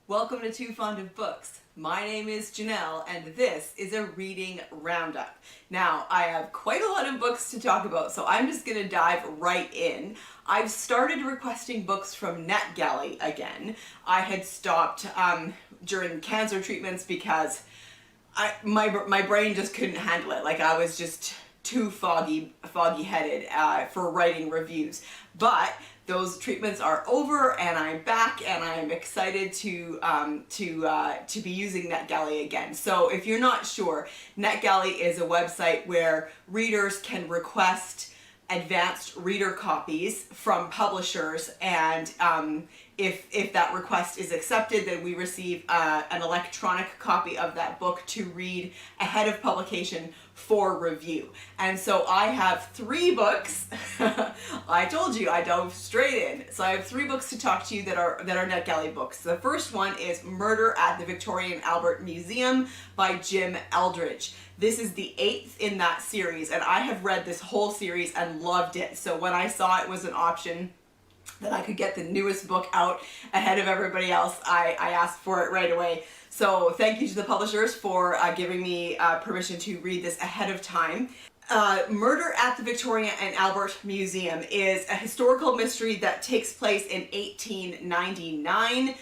Welcome to Too Fond of Books. My name is Janelle and this is a reading roundup. Now, I have quite a lot of books to talk about, so I'm just going to dive right in. I've started requesting books from NetGalley again. I had stopped during cancer treatments because my brain just couldn't handle it. Like, I was just too foggy-headed for writing reviews. But those treatments are over and I'm back and I'm excited to be using NetGalley again. So if you're not sure, NetGalley is a website where readers can request advanced reader copies from publishers, and if that request is accepted, then we receive an electronic copy of that book to read ahead of publication for review. And so I have 3 books. I told you I dove straight in. So I have 3 books to talk to you that are NetGalley books. The first one is Murder at the Victoria and Albert Museum by Jim Eldridge. This is the 8th in that series, and I have read this whole series and loved it. So when I saw it was an option that I could get the newest book out ahead of everybody else, I asked for it right away. So thank you to the publishers for giving me permission to read this ahead of time. Murder at the Victoria and Albert Museum is a historical mystery that takes place in 1899.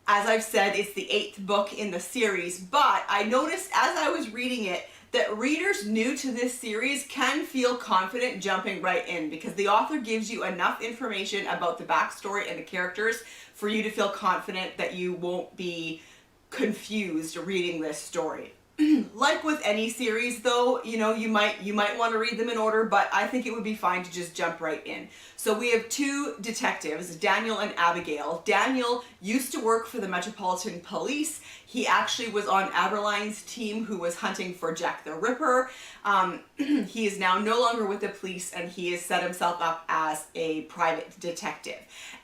As I've said, it's the 8th book in the series, but I noticed as I was reading it that readers new to this series can feel confident jumping right in because the author gives you enough information about the backstory and the characters for you to feel confident that you won't be confused reading this story. Like with any series though, you know, you might want to read them in order, but I think it would be fine to just jump right in. So we have 2 detectives, Daniel and Abigail. Daniel used to work for the Metropolitan Police. He actually was on Aberline's team who was hunting for Jack the Ripper. He is now no longer with the police and he has set himself up as a private detective.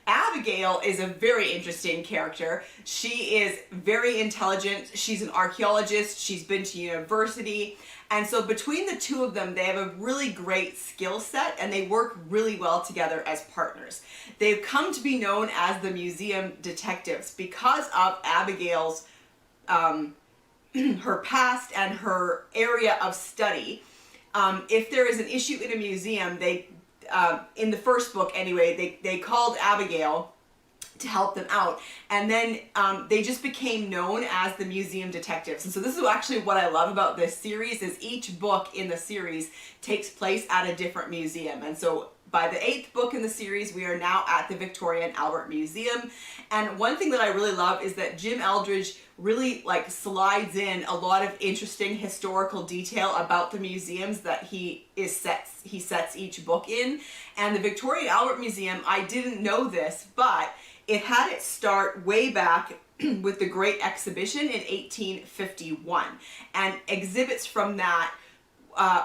Abigail is a very interesting character. She is very intelligent. She's an archaeologist. She's been to university. And so between the 2 of them, they have a really great skill set and they work really well together as partners. They've come to be known as the museum detectives because of Abigail's her past and her area of study. If there is an issue in a museum, they in the first book anyway, they called Abigail to help them out, and then they just became known as the museum detectives. And so this is actually what I love about this series, is each book in the series takes place at a different museum. And so by the 8th book in the series, we are now at the Victoria and Albert Museum. And one thing that I really love is that Jim Eldridge really slides in a lot of interesting historical detail about the museums that he sets each book in. And the Victoria and Albert Museum, I didn't know this, but it had its start way back with the Great Exhibition in 1851. And exhibits from that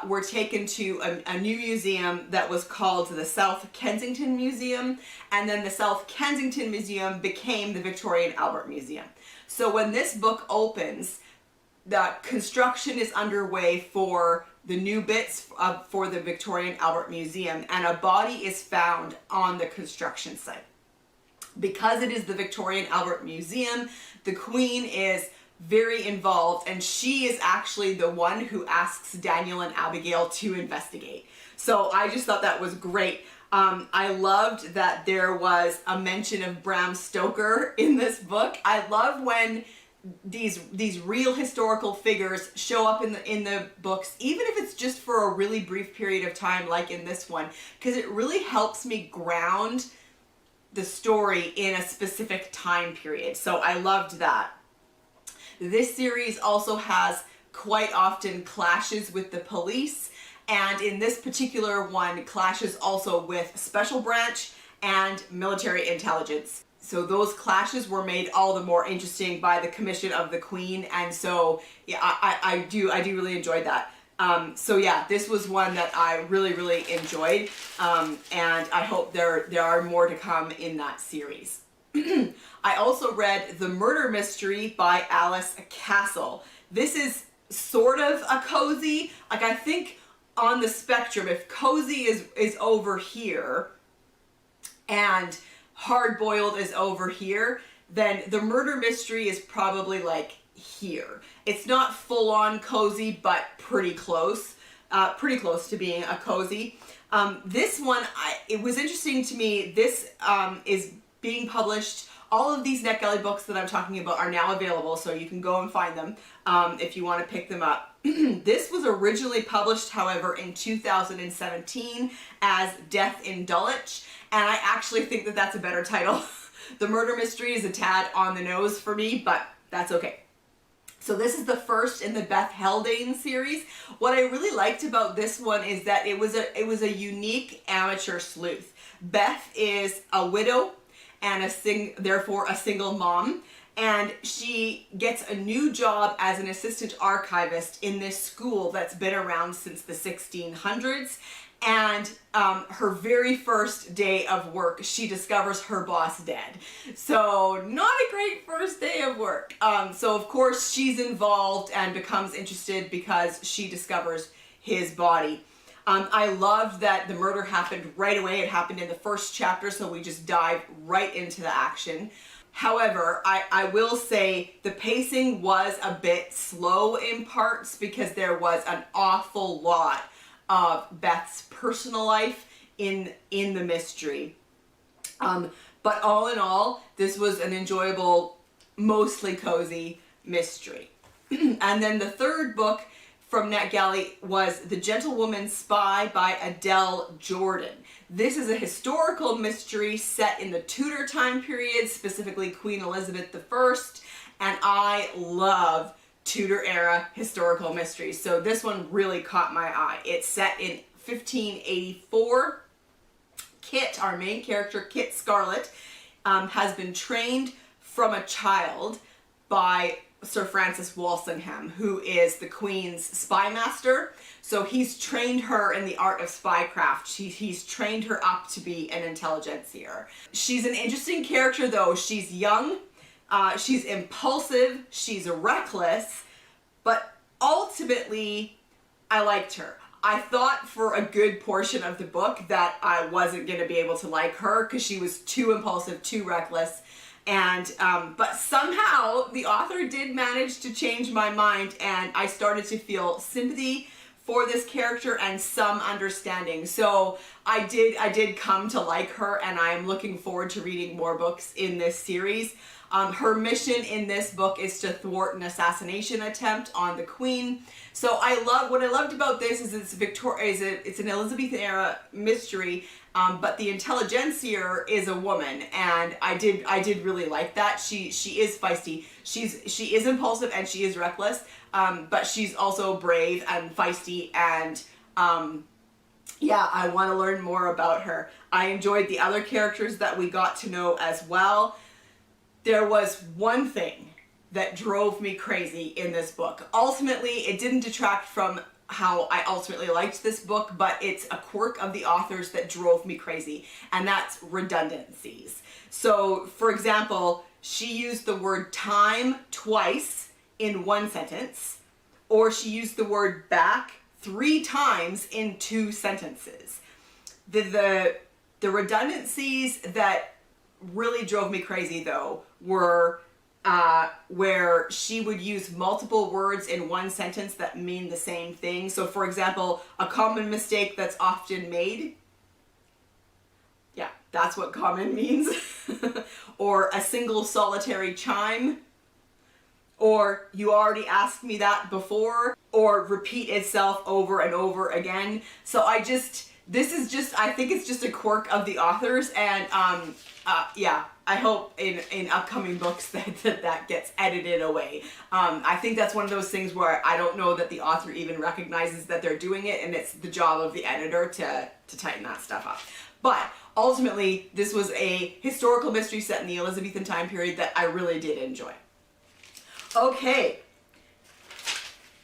were taken to a new museum that was called the South Kensington Museum, and then the South Kensington Museum became the Victoria and Albert Museum. So when this book opens, the construction is underway for the new bits for the Victoria and Albert Museum, and a body is found on the construction site. Because it is the Victoria and Albert Museum, the Queen is very involved, and she is actually the one who asks Daniel and Abigail to investigate. So I just thought that was great. I loved that there was a mention of Bram Stoker in this book. I love when these real historical figures show up in the books, even if it's just for a really brief period of time, like in this one, because it really helps me ground the story in a specific time period. So I loved that. This series also has quite often clashes with the police, and in this particular one, clashes also with special branch and military intelligence. So those clashes were made all the more interesting by the commission of the Queen, and so yeah, I do really enjoy that. So yeah, this was one that I really enjoyed, and I hope there are more to come in that series. I also read The Murder Mystery by Alice Castle. This is sort of a cozy, like I think on the spectrum, if cozy is over here and hard-boiled is over here, then the murder mystery is probably like here. It's not full on cozy, but pretty close to being a cozy. This one, it was interesting to me. This is being published. All of these NetGalley books that I'm talking about are now available, so you can go and find them if you want to pick them up. This was originally published, however, in 2017 as Death in Dulwich, and I actually think that that's a better title. The murder mystery is a tad on the nose for me, but that's okay. So this is the first in the Beth Haldane series. What I really liked about this one is that it was a unique amateur sleuth. Beth is a widow and therefore a single mom, and she gets a new job as an assistant archivist in this school that's been around since the 1600s. And her very first day of work, she discovers her boss dead. So not a great first day of work. So of course she's involved and becomes interested because she discovers his body. I loved that the murder happened right away. It happened in the first chapter, so we just dive right into the action. However, I will say the pacing was a bit slow in parts because there was an awful lot of Beth's personal life in the mystery. But all in all, this was an enjoyable, mostly cozy mystery. And then the third book from NetGalley was The Gentlewoman Spy by Adele Jordan. This is a historical mystery set in the Tudor time period, specifically Queen Elizabeth I, and I love Tudor era historical mysteries. So this one really caught my eye. It's set in 1584. Kit, our main character, Kit Scarlett, has been trained from a child by Sir Francis Walsingham, who is the Queen's spy master. So he's trained her in the art of spycraft. He's trained her up to be an intelligencer. She's an interesting character though. She's young, she's impulsive, she's reckless, but ultimately I liked her. I thought for a good portion of the book that I wasn't going to be able to like her because she was too impulsive, too reckless. And but somehow the author did manage to change my mind, and I started to feel sympathy for this character and some understanding. So I did come to like her, and I'm looking forward to reading more books in this series. Her mission in this book is to thwart an assassination attempt on the Queen. So what I loved about this is it's an Elizabethan era mystery, but the intelligencer is a woman, and I did really like that. She is feisty. She is impulsive and she is reckless, but she's also brave and feisty, and yeah, I want to learn more about her. I enjoyed the other characters that we got to know as well. There was one thing that drove me crazy in this book. Ultimately, it didn't detract from how I ultimately liked this book, but it's a quirk of the author's that drove me crazy, and that's redundancies. So, for example, she used the word time twice in one sentence, or she used the word back 3 times in 2 sentences. The redundancies that really drove me crazy though were where she would use multiple words in one sentence that mean the same thing. So for example, a common mistake that's often made. Yeah, that's what common means. Or a single solitary chime. Or you already asked me that before. Or repeat itself over and over again. So I think it's just a quirk of the author's, and yeah, I hope in upcoming books that gets edited away. I think that's one of those things where I don't know that the author even recognizes that they're doing it, and it's the job of the editor to tighten that stuff up. But ultimately, this was a historical mystery set in the Elizabethan time period that I really did enjoy. Okay.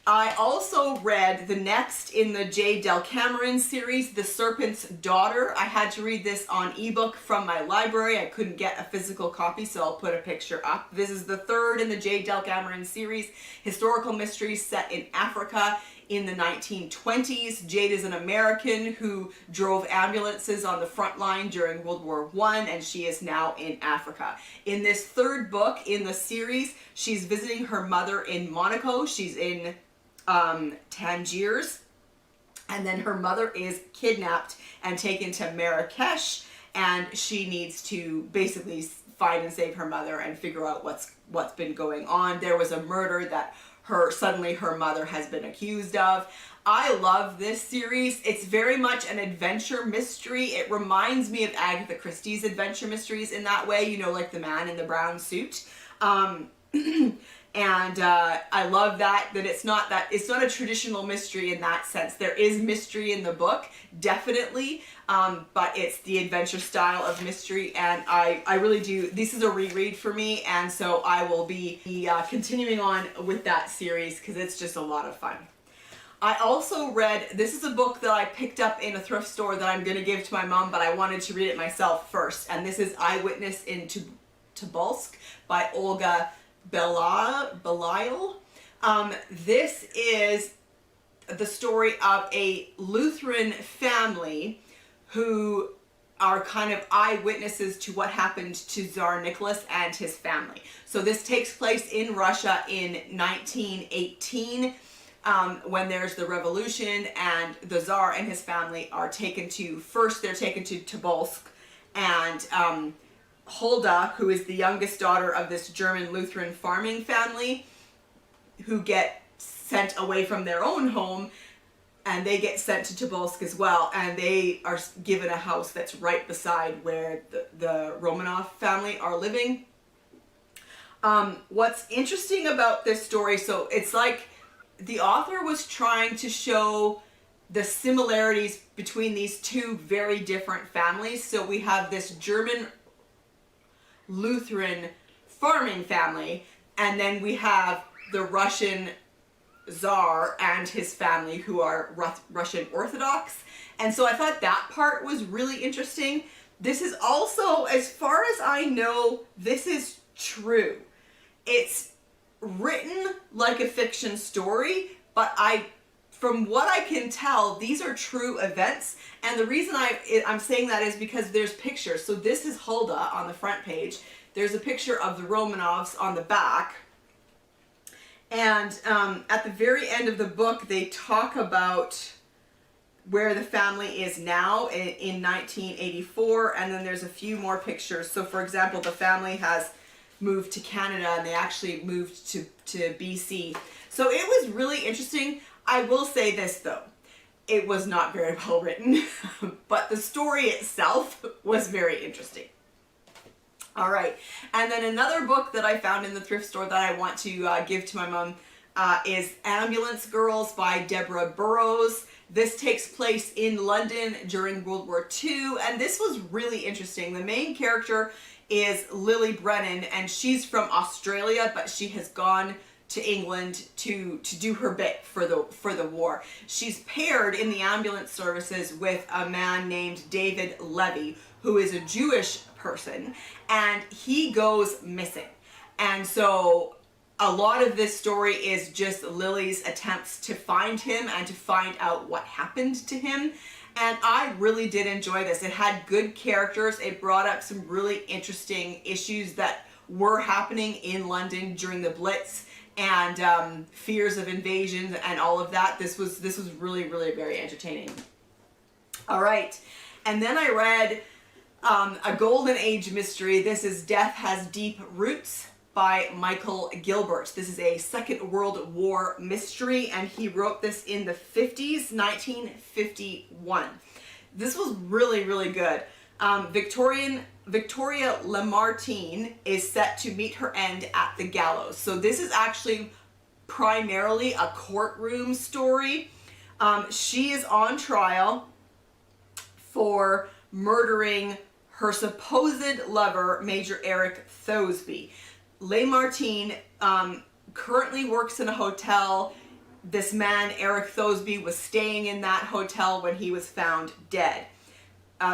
I also read the next in the J. Del Cameron series, The Serpent's Daughter. I had to read this on ebook from my library. I couldn't get a physical copy, so I'll put a picture up. This is the third in the J. Del Cameron series, historical mysteries set in Africa in the 1920s. Jade is an American who drove ambulances on the front line during World War I, and she is now in Africa. In this third book in the series, she's visiting her mother in Monaco. She's in Tangiers, and then her mother is kidnapped and taken to Marrakesh, and she needs to basically find and save her mother and figure out what's been going on. There was a murder that suddenly her mother has been accused of. I love this series. It's very much an adventure mystery. It reminds me of Agatha Christie's adventure mysteries in that way, you know, like The Man in the Brown Suit. And I love that it's not a traditional mystery in that sense. There is mystery in the book, definitely, but it's the adventure style of mystery, and I really do. This is a reread for me, and so I will be continuing on with that series because it's just a lot of fun. I also read, this is a book that I picked up in a thrift store that I'm going to give to my mom, but I wanted to read it myself first, and this is Eyewitness in Tobolsk by Olga Belisle. This is the story of a Lutheran family who are kind of eyewitnesses to what happened to Tsar Nicholas and his family. So this takes place in Russia in 1918, when there's the revolution, and the Tsar and his family are taken to Tobolsk, and Olga, who is the youngest daughter of this German Lutheran farming family, who get sent away from their own home, and they get sent to Tobolsk as well, and they are given a house that's right beside where the Romanov family are living. What's interesting about this story, so it's like the author was trying to show the similarities between these two very different families. So we have this German Lutheran farming family, and then we have the Russian Tsar and his family, who are Russian Orthodox. And so I thought that part was really interesting. This is also, as far as I know, this is true. It's written like a fiction story, but from what I can tell, these are true events. And the reason I'm saying that is because there's pictures. So this is Hulda on the front page. There's a picture of the Romanovs on the back. And at the very end of the book, they talk about where the family is now in 1984. And then there's a few more pictures. So for example, the family has moved to Canada, and they actually moved to BC. So it was really interesting. I will say this though, it was not very well written, but the story itself was very interesting. All right, and then another book that I found in the thrift store that I want to give to my mom is Ambulance Girls by Deborah Burrows. This takes place in London during World War II, and this was really interesting. The main character is Lily Brennan, and she's from Australia, but she has gone to England to do her bit for the war. She's paired in the ambulance services with a man named David Levy, who is a Jewish person, and he goes missing. And so a lot of this story is just Lily's attempts to find him and to find out what happened to him. And I really did enjoy this. It had good characters. It brought up some really interesting issues that were happening in London during the Blitz, and fears of invasion and all of that. This was really, really very entertaining. All right, and then I read a Golden Age mystery. This is Death Has Deep Roots by Michael Gilbert. This is a Second World War mystery, and he wrote this in the 50s, 1951. This was really, really good. Victoria Lamartine is set to meet her end at the gallows. So this is actually primarily a courtroom story. She is on trial for murdering her supposed lover, Major Eric Thosby. Lamartine currently works in a hotel. This man, Eric Thosby, was staying in that hotel when he was found dead.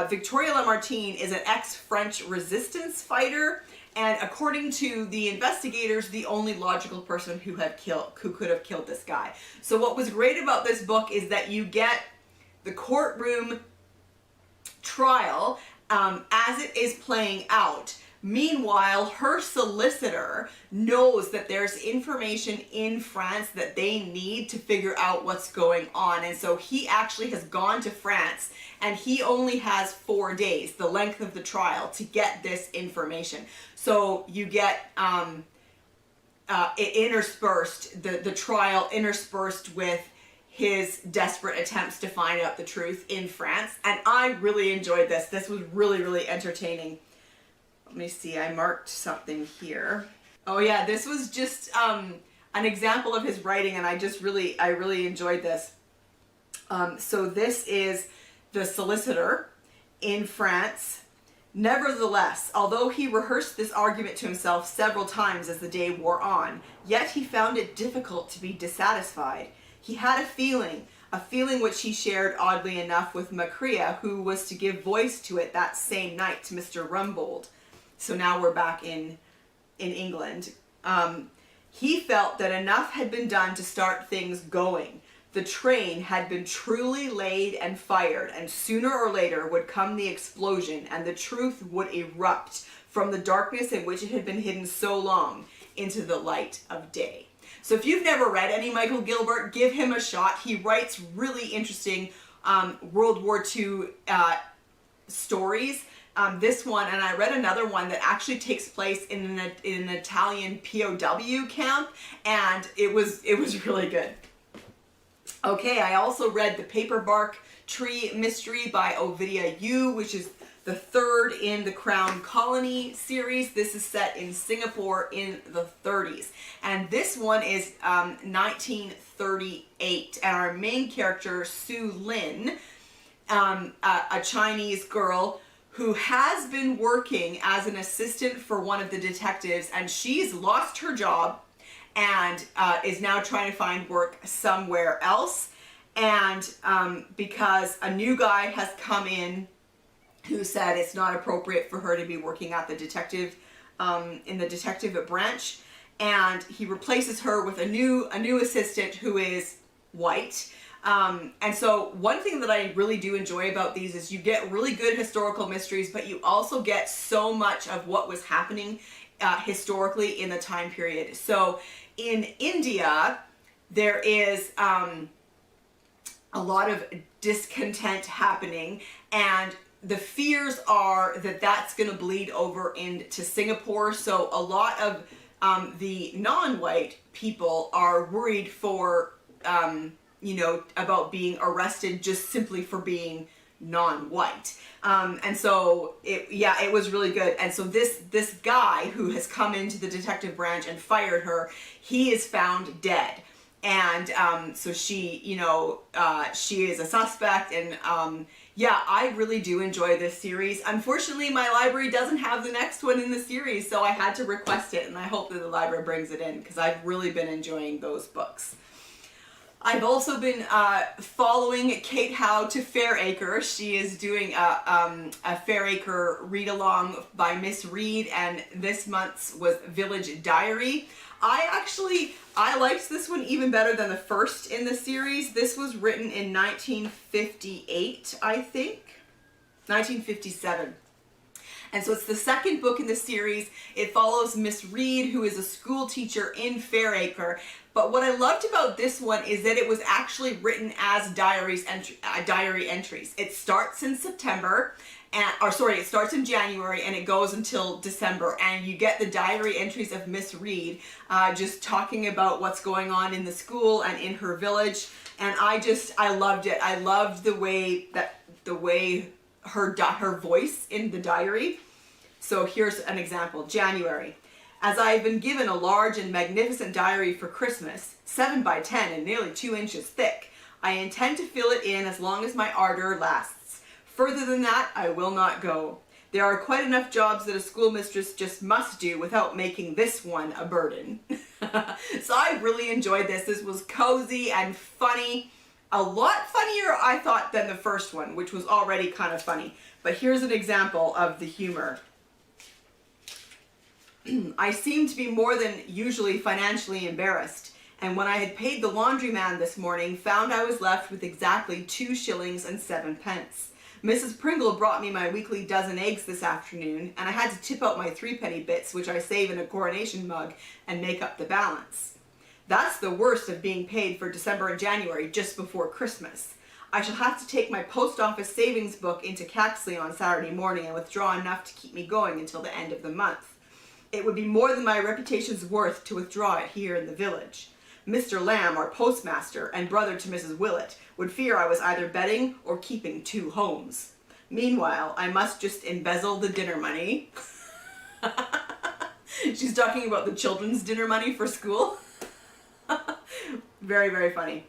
Victoria Lamartine is an ex-French resistance fighter, and according to the investigators, the only logical person who could have killed this guy. So what was great about this book is that you get the courtroom trial as it is playing out. Meanwhile, her solicitor knows that there's information in France that they need to figure out what's going on. And so he actually has gone to France, and he only has 4 days, the length of the trial, to get this information. So you get it interspersed, the trial interspersed with his desperate attempts to find out the truth in France. And I really enjoyed this. This was really, really entertaining. Let me see, I marked something here. Oh yeah, this was just an example of his writing, and I really enjoyed this. So this is the solicitor in France. Nevertheless, although he rehearsed this argument to himself several times as the day wore on, yet he found it difficult to be dissatisfied. He had a feeling which he shared oddly enough with Macria, who was to give voice to it that same night to Mr. Rumbold. So now we're back in England. He felt that enough had been done to start things going. The train had been truly laid and fired, and sooner or later would come the explosion, and the truth would erupt from the darkness in which it had been hidden so long into the light of day. So if you've never read any Michael Gilbert, give him a shot. He writes really interesting World War II stories. This one, and I read another one that actually takes place in an Italian POW camp, and it was really good. Okay, I also read The Paperbark Tree Mystery by Ovidia Yu, which is the third in the Crown Colony series. This is set in Singapore in the 30s. And this one is 1938. And our main character, Su Lin, a Chinese girl who has been working as an assistant for one of the detectives, and she's lost her job and is now trying to find work somewhere else. And because a new guy has come in who said it's not appropriate for her to be working at the detective, in the detective branch, and he replaces her with a new assistant who is white. And so one thing that I really do enjoy about these is you get really good historical mysteries, but you also get so much of what was happening historically in the time period. So in India, there is a lot of discontent happening, and the fears are that that's going to bleed over into Singapore. So a lot of the non-white people are worried for about being arrested just simply for being non-white. And so it was really good. And so this guy who has come into the detective branch and fired her, he is found dead. And so she is a suspect. And I really do enjoy this series. Unfortunately, my library doesn't have the next one in the series, so I had to request it, and I hope that the library brings it in because I've really been enjoying those books. I've also been following Kate Howe to Fairacre. She is doing a Fairacre read-along by Miss Reed, and this month's was Village Diary. I liked this one even better than the first in the series. This was written in 1958, I think. 1957. And so it's the second book in the series. It follows Miss Reed, who is a school teacher in Fairacre. But what I loved about this one is that it was actually written as diary entries. It starts in September, it starts in January and it goes until December. And you get the diary entries of Miss Reed, just talking about what's going on in the school and in her village. And I loved it. I loved the way her voice in the diary. So here's an example. January. As I have been given a large and magnificent diary for Christmas, 7 by 10 and nearly 2 inches thick, I intend to fill it in as long as my ardor lasts. Further than that, I will not go. There are quite enough jobs that a schoolmistress just must do without making this one a burden. So I really enjoyed this. This was cozy and funny. A lot funnier, I thought, than the first one, which was already kind of funny. But here's an example of the humor. I seemed to be more than usually financially embarrassed, and when I had paid the laundryman this morning, found I was left with exactly 2 shillings and 7 pence. Mrs. Pringle brought me my weekly dozen eggs this afternoon, and I had to tip out my 3-penny bits, which I save in a coronation mug, and make up the balance. That's the worst of being paid for December and January just before Christmas. I shall have to take my post office savings book into Caxley on Saturday morning and withdraw enough to keep me going until the end of the month. It would be more than my reputation's worth to withdraw it here in the village. Mr. Lamb, our postmaster, and brother to Mrs. Willett, would fear I was either betting or keeping 2 homes. Meanwhile, I must just embezzle the dinner money. She's talking about the children's dinner money for school. Very, very funny.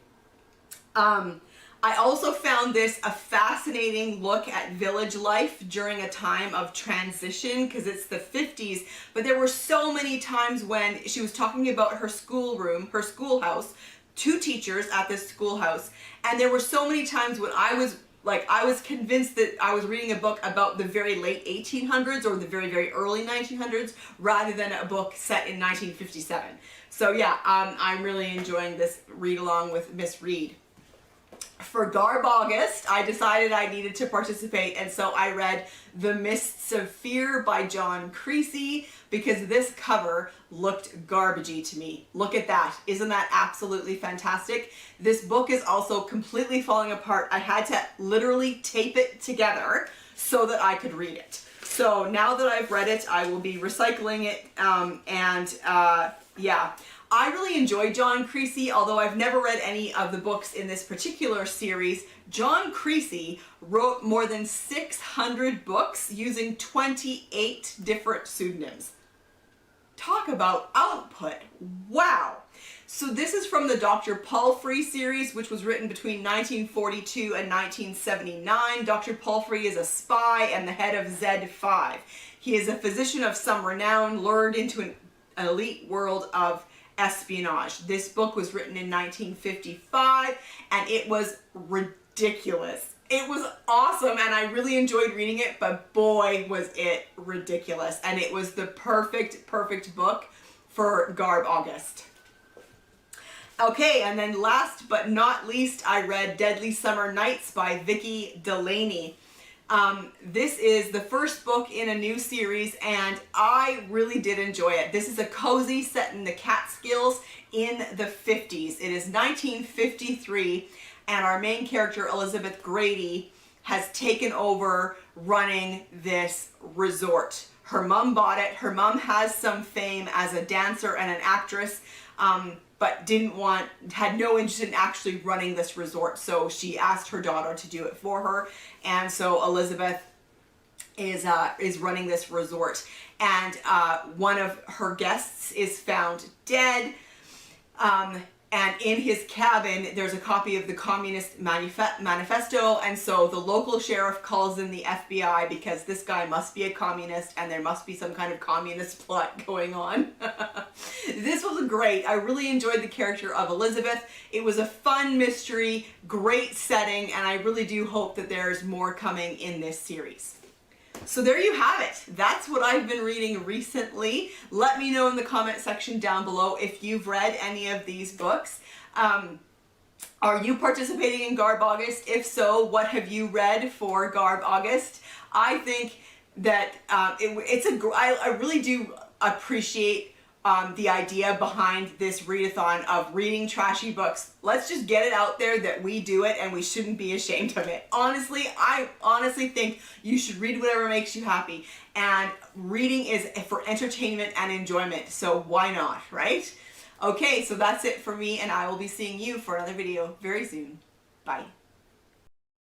I also found this a fascinating look at village life during a time of transition, because it's the 50s, but there were so many times when she was talking about her schoolroom, her schoolhouse, 2 teachers at this schoolhouse, and there were so many times when I was convinced that I was reading a book about the very late 1800s or the very, very early 1900s rather than a book set in 1957. So yeah, I'm really enjoying this read along with Miss Reed. For Garb August, I decided I needed to participate, and so I read The Mists of Fear by John Creasey, because this cover looked garbagey to me. Look at that. Isn't that absolutely fantastic? This book is also completely falling apart. I had to literally tape it together so that I could read it. So now that I've read it, I will be recycling it, yeah. I really enjoy John Creasey, although I've never read any of the books in this particular series. John Creasey wrote more than 600 books using 28 different pseudonyms. Talk about output. Wow. So this is from the Dr. Palfrey series, which was written between 1942 and 1979. Dr. Palfrey is a spy and the head of Z5. He is a physician of some renown, lured into an elite world of espionage. This book was written in 1955, and it was ridiculous. It was awesome, and I really enjoyed reading it, but boy was it ridiculous. And it was the perfect book for Garb August. Okay, and then last but not least, I read Deadly Summer Nights by Vicki Delany. This is the first book in a new series, and I really did enjoy it. This is a cozy set in the Catskills in the 50s. It is 1953, and our main character, Elizabeth Grady, has taken over running this resort. Her mom bought it. Her mom has some fame as a dancer and an actress, but had no interest in actually running this resort. So she asked her daughter to do it for her. And so Elizabeth is running this resort. And one of her guests is found dead. And in his cabin, there's a copy of the Communist Manifesto, and so the local sheriff calls in the FBI because this guy must be a communist and there must be some kind of communist plot going on. This was great. I really enjoyed the character of Elizabeth. It was a fun mystery, great setting, and I really do hope that there's more coming in this series. So there you have it. That's what I've been reading recently. Let me know in the comment section down below if you've read any of these books. Are you participating in Garb August? If so, what have you read for Garb August? I think that I really do appreciate the idea behind this readathon of reading trashy books. Let's just get it out there that we do it and we shouldn't be ashamed of it. Honestly, I honestly think you should read whatever makes you happy, and reading is for entertainment and enjoyment, so why not, right? Okay, so that's it for me, and I will be seeing you for another video very soon. Bye.